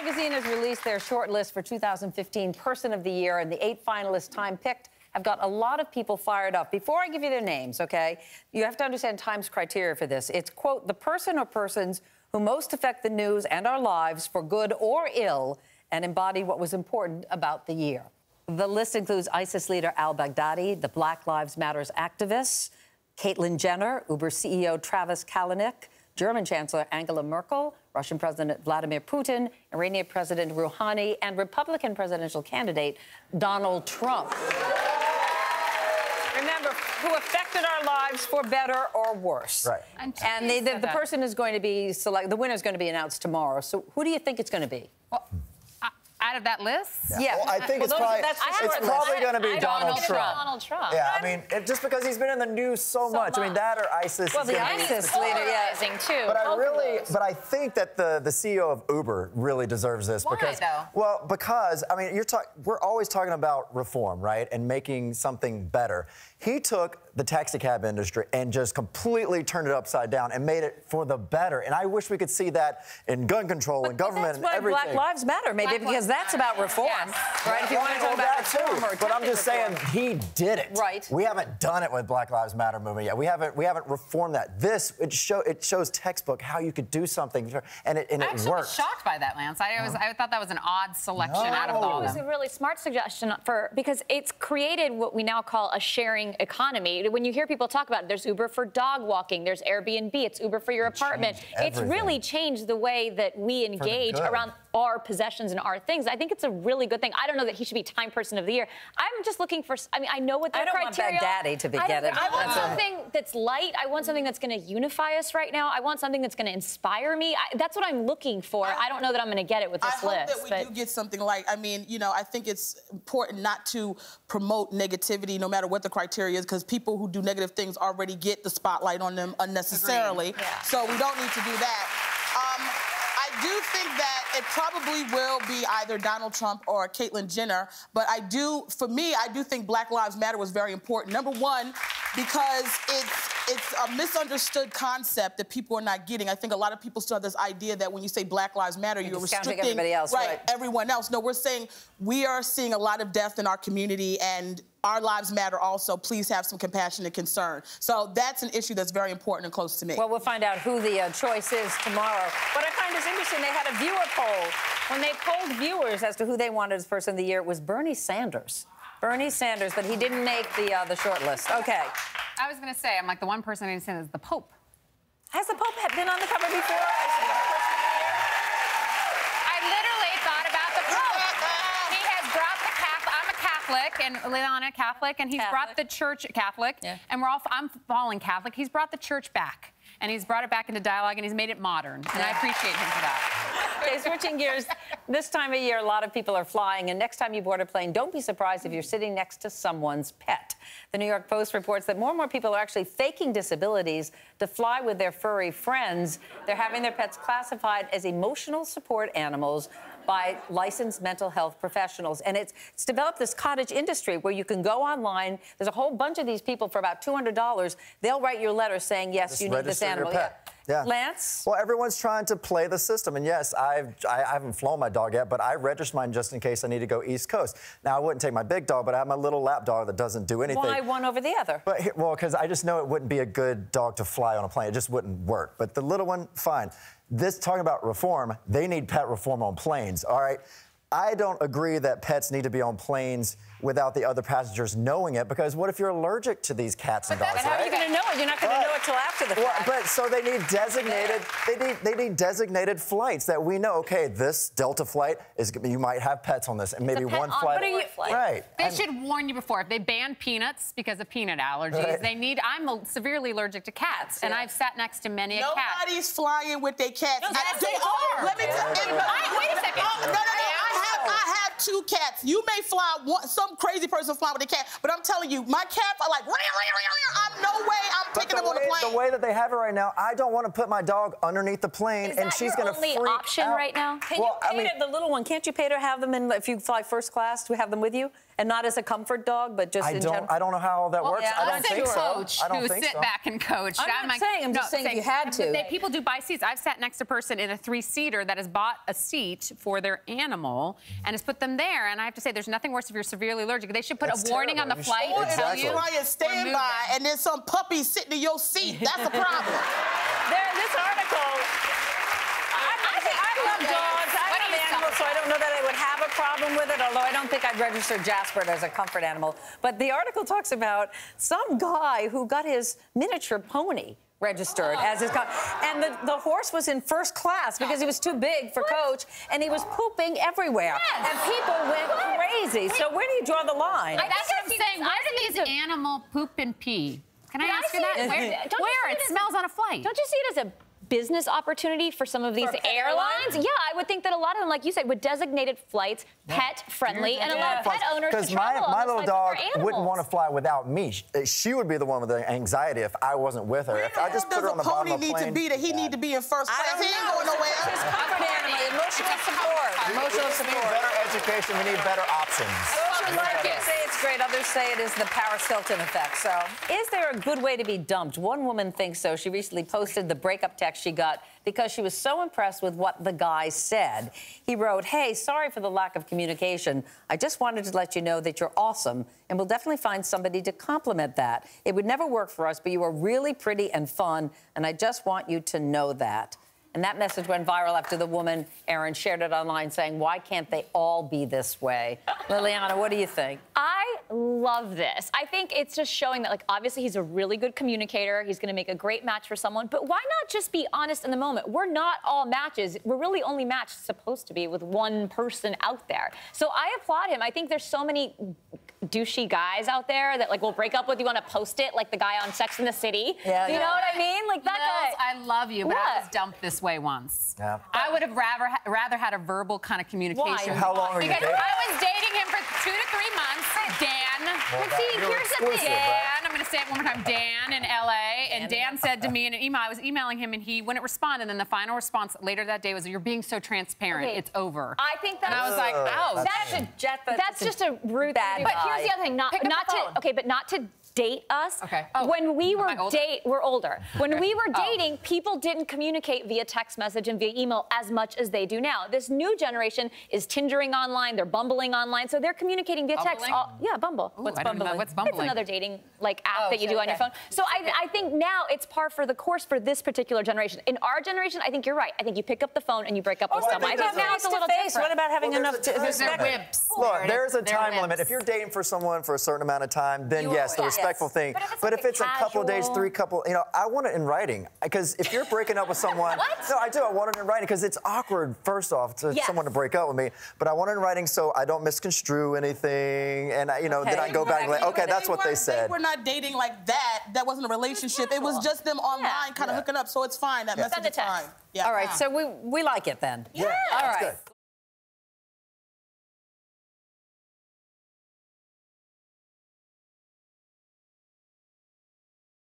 magazine has released their shortlist for 2015 Person of the Year, and the 8 finalists Time picked have got a lot of people fired up. Before I give you their names, okay, you have to understand Time's criteria for this. It's, quote, the person or persons who most affect the news and our lives for good or ill and embody what was important about the year. The list includes ISIS leader al-Baghdadi, the Black Lives Matter activists, Caitlyn Jenner, Uber CEO Travis Kalanick, German Chancellor Angela Merkel, Russian President Vladimir Putin, Iranian President Rouhani, and Republican presidential candidate Donald Trump. Remember, who affected our lives for better or worse. Right. And the person is going to be the winner is going to be announced tomorrow. So who do you think it's going to be? Well, out of that list? Yeah. Well, I think it's probably going to be Donald Trump. Donald Trump. Yeah, I mean, just because he's been in the news so much. I mean, that or ISIS. Well, the ISIS leader, yeah. Too. But I think that the CEO of Uber really deserves this. Why, because, though? Well, because, I mean, we're always talking about reform, right? And making something better. He took the taxi cab industry and just completely turned it upside down and made it for the better. And I wish we could see that in gun control and government and everything. Black Lives Matter, maybe, because that's about reform, right? If you want to talk about reform or but I'm just saying, he did it. Right. We haven't done it with Black Lives Matter movement yet. We haven't reformed that. It shows textbook how you could do something, and it works. I actually was shocked by that, Lance. I thought that was an odd selection out of all of them. It was a really smart suggestion because it's created what we now call a sharing economy. When you hear people talk about it, there's Uber for dog walking, there's Airbnb, it's Uber for your apartment. It's really changed the way that we engage around our possessions and our things. I think it's a really good thing. I don't know that he should be Time Person of the Year. I'm just looking for, I mean, I know what their criteria. I don't want Baghdadi to get it. I want something that's light. I want something that's going to unify us right now. I want something that's going to inspire me. That's what I'm looking for. I don't know that I'm going to get it with this list. I hope that we do get something like, I mean, you know, I think it's important not to promote negativity no matter what the criteria is, because people who do negative things already get the spotlight on them unnecessarily. Yeah. So we don't need to do that. I do think that it probably will be either Donald Trump or Caitlyn Jenner, but for me, I do think Black Lives Matter was very important. Number one, because it's a misunderstood concept that people are not getting. I think a lot of people still have this idea that when you say Black Lives Matter, you're restricting everybody else, right, everyone else. No, we're saying we are seeing a lot of death in our community, and our lives matter also. Please have some compassion and concern. So that's an issue that's very important and close to me. Well, we'll find out who the choice is tomorrow. But I find this interesting. They had a viewer poll. When they polled viewers as to who they wanted as Person of the Year, it was Bernie Sanders. Bernie Sanders, but he didn't make the short list. Okay. I was going to say, I'm like, the one person I didn't say is the Pope. Has the Pope been on the cover before? I literally thought about the Pope. He has brought the Catholic. I'm a Catholic, and Leilani Catholic, and he's brought the church Catholic, and I'm falling Catholic. He's brought the church back, and he's brought it back into dialogue, and he's made it modern, and I appreciate him for that. Okay, switching gears. This time of year, a lot of people are flying, and next time you board a plane, don't be surprised if you're sitting next to someone's pet. The New York Post reports that more and more people are actually faking disabilities to fly with their furry friends. They're having their pets classified as emotional support animals by licensed mental health professionals. And it's developed this cottage industry where you can go online. There's a whole bunch of these people for about $200. They'll write your letter saying, yes, you need this animal. Yeah. Lance? Well, everyone's trying to play the system. And yes, I haven't flown my dog yet, but I registered mine just in case I need to go East Coast. Now, I wouldn't take my big dog, but I have my little lap dog that doesn't do anything. Why one over the other? But, well, because I just know it wouldn't be a good dog to fly on a plane. It just wouldn't work. But the little one, fine. Talking about reform, they need pet reform on planes, all right? I don't agree that pets need to be on planes without the other passengers knowing it, because what if you're allergic to these cats and dogs, How are you going to know it? You're not going to know it till after the fact. But so they need designated, they need designated flights that we know, okay, this Delta flight is, you might have pets on this, and maybe one flight. Right. They should warn you before. If they ban peanuts because of peanut allergies, I'm severely allergic to cats, and I've sat next to many a cat. Nobody's flying with their cats. No, they are. Let me tell you. Wait a second. I have 2 cats. You may fly some crazy person fly with a cat, but I'm telling you, my cats are like, I'm no way I'm taking them on the plane. The way that they have it right now, I don't want to put my dog underneath the plane, and she's going to freak out. Is that your only option right now? Can you pay the little one? Can't you pay to have them in, if you fly first class, to have them with you? And not as a comfort dog, but just in general? I don't know how that works. yeah, I don't think so. Coach who sit back and coach. I'm just saying if you had to. People do buy seats. I've sat next to a person in a 3-seater that has bought a seat for their animal and has put them there. And I have to say, there's nothing worse if you're severely allergic. They should put a warning on the flight. Or if you fly a standby and there's some puppy sitting in your seat, that's a problem. This article, I love dogs. I love animals, so I don't know that I would have a problem with it, although I don't think I'd register Jasper as a comfort animal. But the article talks about some guy who got his miniature pony registered as his and the horse was in first class because he was too big for coach, and he was pooping everywhere. Yes. And people went crazy. So where do you draw the line? That's what I'm saying. Where do these animal poop and pee? Can I ask you that? Where? It smells on a flight. Don't you see it as a business opportunity for some of these airlines? Yeah, I would think that a lot of them, like you said, with designated flights, pet-friendly, and allow pet owners to travel my on little those dog flights with their wouldn't want to fly without me. She would be the one with the anxiety if I wasn't with her. If I just put her on the bottom of the plane. He need to be in first class. He ain't going nowhere. His comfort animal, emotional support. Emotional support. We need better education. We need better options. Some say it's great. Others say it is the Paris Hilton effect. So, is there a good way to be dumped? One woman thinks so. She recently posted the breakup text she got because she was so impressed with what the guy said. He wrote, "Hey, sorry for the lack of communication. I just wanted to let you know that you're awesome, and we'll definitely find somebody to compliment that. It would never work for us, but you are really pretty and fun, and I just want you to know that." And that message went viral after the woman, Erin, shared it online saying, why can't they all be this way? Liliana, what do you think? I love this. I think it's just showing that, like, obviously he's a really good communicator. He's going to make a great match for someone. But why not just be honest in the moment? We're not all matches. We're really only matched, supposed to be, with one person out there. So I applaud him. I think there's so many douchey guys out there that, like, will break up with you on a Post-it, like the guy on Sex and the City. Yeah, you know what I mean? Like that guy. I love you, but I was dumped this way once. Yeah. I would have rather had a verbal kind of communication. Why? How long were you dating? Because I was dating him for 2 to 3 months. Dan. Well, see, here's the thing. Dan, I'm going to say it one more time. Dan in L.A. And Dan said to me in an email, I was emailing him, and he wouldn't respond. And then the final response later that day was, "You're being so transparent. Okay. It's over." I think that's... And I was like, "Oh, that's just a rude bad. But here's the other thing. Not to date us. Okay. When we were we're older. When we were dating, people didn't communicate via text message and via email as much as they do now. This new generation is Tindering online, they're Bumbling online, so they're communicating via text. Yeah, Bumble. Ooh, what's Bumbling? What's Bumbling? It's another dating app that you do on your phone. So I think now it's par for the course for this particular generation. In our generation, I think you're right. I think you pick up the phone and you break up with someone. I think now it's a little different. What about having enough whips? Look, there's a time limit. If you're dating for someone for a certain amount of time, then yes, the respectful thing. But if it's a couple days, 3 couple, I want it in writing. Because if you're breaking up with someone, no, I do. I want it in writing because it's awkward, first off, to someone to break up with me. But I want it in writing so I don't misconstrue anything, and then I go back and like, okay, that's what they said. We're not dating like that. That wasn't a relationship. It was just them online, kind of hooking up. So it's fine. That message is fine. All right. So we like it then. Yeah. All right.